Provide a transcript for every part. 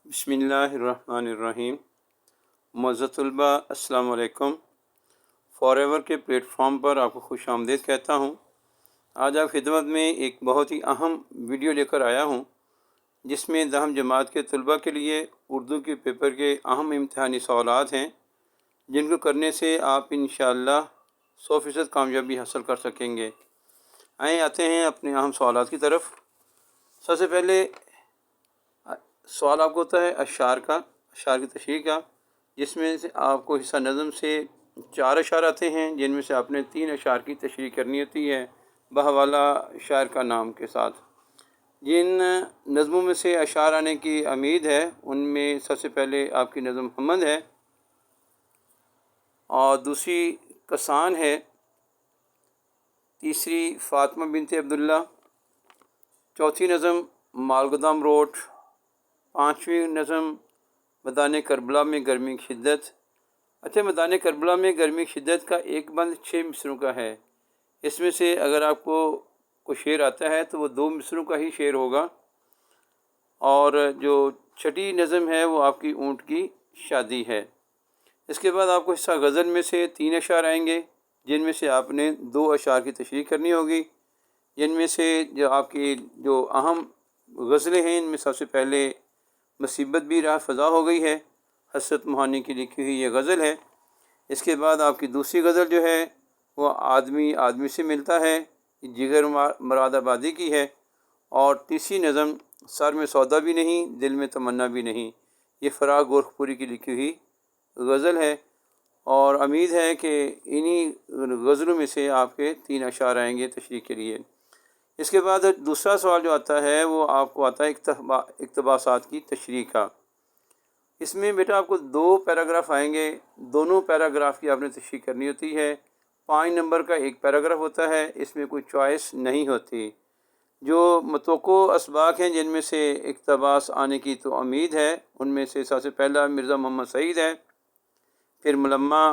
बिस्मिल्लाहिर्रहमानिर्रहीम। मुअज़्ज़ज़ तलबा, अस्सलाम वालेकुम। फॉरेवर के प्लेटफॉर्म पर आपको खुश आमदीद कहता हूँ। आज आप खिदमत में एक बहुत ही अहम वीडियो लेकर आया हूँ, जिसमें दहम जमात के तलबा के लिए उर्दू के पेपर के अहम इम्तहानी सवालात हैं, जिनको करने से आप इंशाअल्लाह 100% कामयाबी हासिल कर सकेंगे। आए आते हैं अपने अहम सवालात की तरफ। सबसे पहले सवाल आपको होता है अशार की तशरीह का, जिसमें से आपको हिस्सा नज़म से 4 अशार आते हैं, जिनमें से आपने 3 अशार की तशरीह करनी होती है बहवाला शायर का नाम के साथ। जिन नज़मों में से अशार आने की उम्मीद है, उनमें सबसे पहले आपकी नज़म मोहम्मद है, और दूसरी कसान है, तीसरी फ़ातिमा बिनते अब्दुल्ला, चौथी नज़म मालगोदाम रोड, पाँचवीं नज़म मैदान करबला में गर्मी की शिद्दत। अच्छा, मैदान करबला में गर्मी की शिद्दत का एक बंद 6 मिसरों का है। इसमें से अगर आपको कोई शेर आता है तो वो 2 मिसरों का ही शेर होगा। और जो छठी नज़म है वो आपकी ऊँट की शादी है। इसके बाद आपको हिस्सा गज़ल में से 3 अशार आएंगे, जिनमें से आपने 2 अशार की तशरीह करनी होगी। जिनमें से जो आपकी जो अहम गज़लें हैं, इनमें सबसे पहले मुसीबत भी राह फ़ज़ा हो गई है, हसरत मोहानी की लिखी हुई ये गज़ल है। इसके बाद आपकी दूसरी गज़ल जो है वो आदमी आदमी से मिलता है, जिगर मुरादाबादी की है। और तीसरी नज़म सर में सौदा भी नहीं दिल में तमन्ना भी नहीं, ये फ़राग गोरखपुरी की लिखी हुई गज़ल है। और उम्मीद है कि इन्हीं गज़लों में से आपके 3 अशार आएंगे तशरीह के लिए। इसके बाद दूसरा सवाल जो आता है वो आपको आता है इक़्तिबासात की तशरीह का। इसमें बेटा आपको 2 पैराग्राफ आएंगे, दोनों पैराग्राफ की आपने तशरीह करनी होती है। 5 नंबर का एक पैराग्राफ होता है, इसमें कोई चॉइस नहीं होती। जो मतवक्को असबाक हैं जिनमें से इक़्तिबास आने की तो उम्मीद है, उनमें से सबसे पहला मिर्ज़ा मोहम्मद सईद है, फिर मुलम्मा,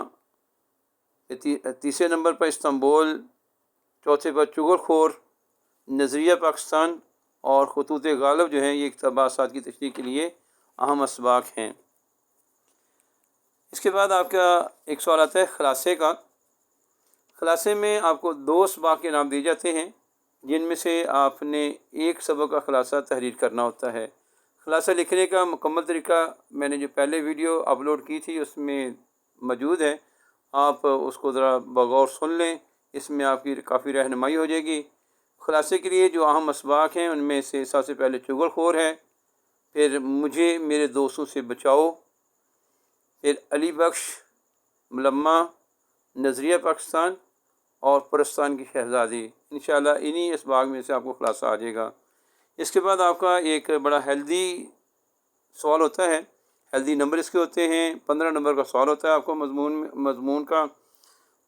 तीसरे नंबर पर इस्तांबुल, चौथे पर चुगलखोर, नज़रिया पाकिस्तान और ख़ुतूत गालिब जो हैं, ये इक़्तिबासात की तशरीह के लिए अहम असबाक हैं। इसके बाद आपका एक सवाल आता है ख़ुलासे का। ख़ुलासे में आपको 2 असबाक के नाम दिए जाते हैं, जिनमें से आपने एक सबक का ख़ुलासा तहरीर करना होता है। ख़ुलासा लिखने का मुकम्मल तरीका मैंने जो पहले वीडियो अपलोड की थी उसमें मौजूद है, आप उसको ज़रा बगौर सुन लें, इसमें आपकी काफ़ी रहनुमाई हो जाएगी। ख़ुलासे के लिए जो अहम असबाक हैं उनमें से सबसे पहले चुगलखोर है, फिर मुझे मेरे दोस्तों से बचाओ, फिर अली बख्श, मुलम्मा, नज़रिया पाकिस्तान और परस्तान की शहज़ादी। इंशाअल्लाह इन्हीं असबाक में से आपको ख़ुलासा आ जाएगा। इसके बाद आपका एक बड़ा हेल्दी सवाल होता है, हेल्दी नंबर इसके होते हैं। 15 नंबर का सवाल होता है आपको मज़मून का,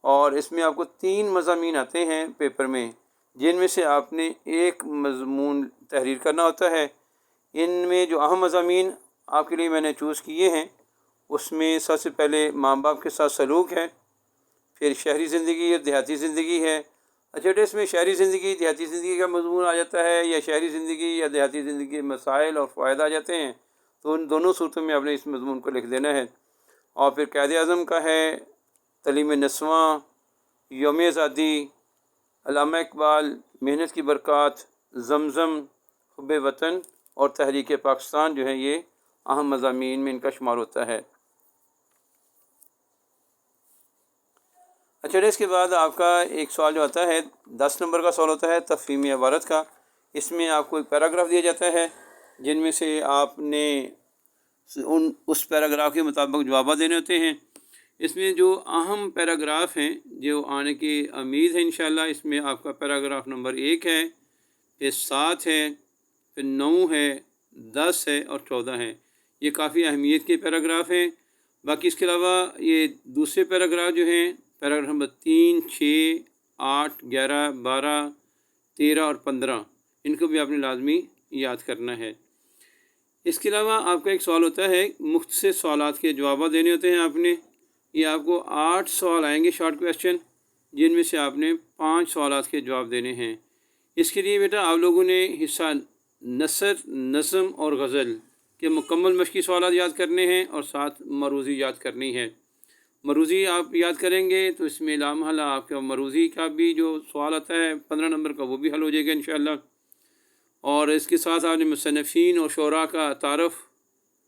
और इसमें आपको 3 मज़ामीन आते हैं पेपर में, जिनमें से आपने एक मज़मून तहरीर करना होता है। इनमें जो अहम मज़ामीन आपके लिए मैंने चूज़ किए हैं, उसमें सबसे पहले माँ बाप के साथ सलूक है, फिर शहरी ज़िंदगी और देहाती ज़िंदगी है। अच्छा, इसमें शहरी ज़िंदगी देहाती ज़िंदगी का मज़मून आ जाता है, या शहरी ज़िंदगी या देहाती ज़िंदगी के मसाइल और फ़ायदा आ जाते हैं, तो उन दोनों सूरतों में आपने इस मज़मून को लिख देना है। और फिर क़ायद आज़म का है, तलीम नस्वां, यौम आज़ादी, अल्लामा इक़बाल, मेहनत की बरक़ात, ज़मज़म, हुब्बे वतन और तहरीक पाकिस्तान जो है, ये अहम मज़ामीन में इनका शुमार होता है। अच्छा, इसके बाद आपका एक सवाल जो आता है 10 नंबर का सवाल होता है तफ़हीम इबारत का। इसमें आपको एक पैराग्राफ दिया जाता है, जिनमें से आपने उस पैराग्राफ के मुताबिक जवाब देने होते हैं। इसमें जो अहम पैराग्राफ हैं जो आने की उम्मीद है इंशाअल्लाह, इसमें आपका पैराग्राफ नंबर 1 है, फिर 7 है, फिर 9 है, 10 है और 14 है। ये काफ़ी अहमियत के पैराग्राफ हैं। बाकी इसके अलावा ये दूसरे पैराग्राफ जो हैं, पैराग्राफ नंबर 3, 6, 8, 11, 12, 13 और 15, इनको भी आपने लाजमी याद करना है। इसके अलावा आपका एक सवाल होता है, मुख्तसर सवालात के जवाब देने होते हैं आपने। ये आपको 8 सवाल आएंगे शॉर्ट क्वेश्चन, जिनमें से आपने 5 सवालात के जवाब देने हैं। इसके लिए बेटा आप लोगों ने हिस्सा नसर, नज़म और गज़ल کہ مکمل مشقی سوالات یاد کرنے ہیں اور ساتھ مروزی یاد کرنی ہے۔ مروزی آپ یاد کریں گے تو اس میں لامحالہ آپ کا مروزی کا بھی جو سوال آتا ہے 15 نمبر کا وہ بھی حل ہو جائے گا انشاءاللہ۔ اور اس کے ساتھ آپ نے مصنفین اور شعراء کا تعارف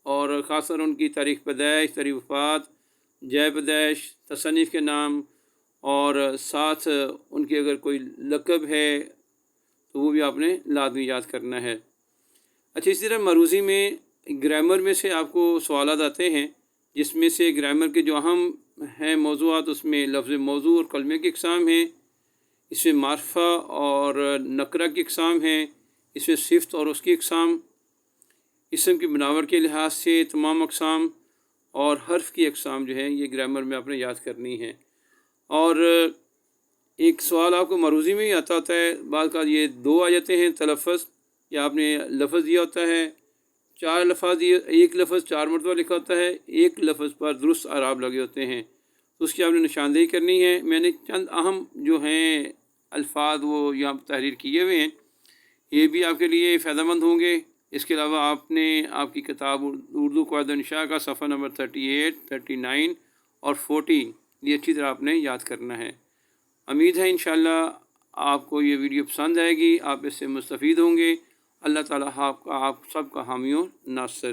اور خاص طور ان کی تاریخ پیدائش، تاریخ وفات، جائے پیدائش، تصنیف کے نام اور ساتھ ان کے اگر کوئی لقب ہے تو وہ بھی آپ نے لازمی یاد کرنا ہے۔ اچھا، اسی طرح مروزی میں گرامر میں سے آپ کو سوالات آتے ہیں، جس میں سے گرامر کے جو اہم ہیں موضوعات، اس میں لفظ موضوع اور کلمے کی اقسام ہیں، اس میں معرفہ اور نکرہ کی اقسام ہیں، اس میں صفت اور اس کی اقسام، اسم کی بناوٹ کے لحاظ سے تمام اقسام اور حرف کی اقسام جو ہیں یہ گرامر میں آپ نے یاد کرنی ہے۔ اور ایک سوال آپ کو مروزی میں ہی آتا ہوتا ہے، بعض کا یہ 2 آ جاتے ہیں تلفظ، یا آپ نے لفظ دیا ہوتا ہے 4 الفاظ دیے، ایک لفظ 4 مرتبہ لکھا ہوتا ہے، ایک لفظ پر درست اعراب لگے ہوتے ہیں، تو اس کی آپ نے نشاندہی کرنی ہے۔ میں نے چند اہم جو ہیں الفاظ وہ یہاں تحریر کیے ہوئے ہیں، یہ بھی آپ کے لیے فائدہ مند ہوں گے۔ اس کے علاوہ آپ نے آپ کی کتاب اردو قواعد انشاء کا صفحہ نمبر 38، 39 اور 40 یہ اچھی طرح آپ نے یاد کرنا ہے۔ امید ہے انشاءاللہ آپ کو یہ ویڈیو پسند آئے گی، آپ اس سے مستفید ہوں گے۔ اللہ تعالیٰ آپ سب کا حامی و ناصر۔